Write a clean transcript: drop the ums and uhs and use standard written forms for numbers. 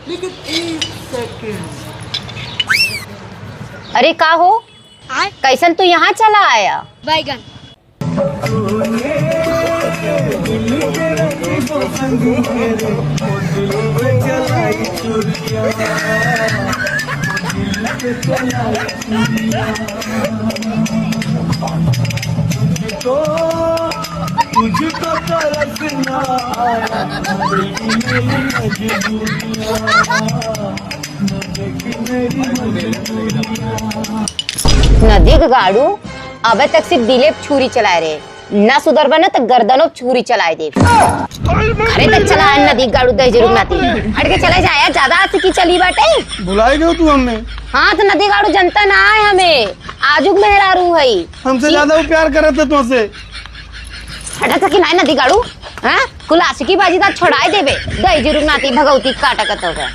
लेकिन एक सेकंड। अरे का हो कैसन तू यहाँ चला आया? बैगन तुझको तरसना आया नदी का गाड़ू अबे तक सिर्फ दिलेप छुरी चलाए रे, ना सुधर बना तो गर्दनों छुरी चलाए दे। अरे तक चला नदी गाड़ू दे जरूर नाती हट के चले जाया, ज्यादा की चली बाटे। बुलाए गए तू हमें? हाँ तो नदी गाड़ू जनता ना है हमें, आजुक मेहरारू है हमसे ज्यादा वो प्यार करे थे तुमसे। हटा सकी ना नदी गाड़ू, हाँ कुल आशिकी बाजी ता छोड़ाए देबे दे जरूर नाती भगवती काटा कत हो गया।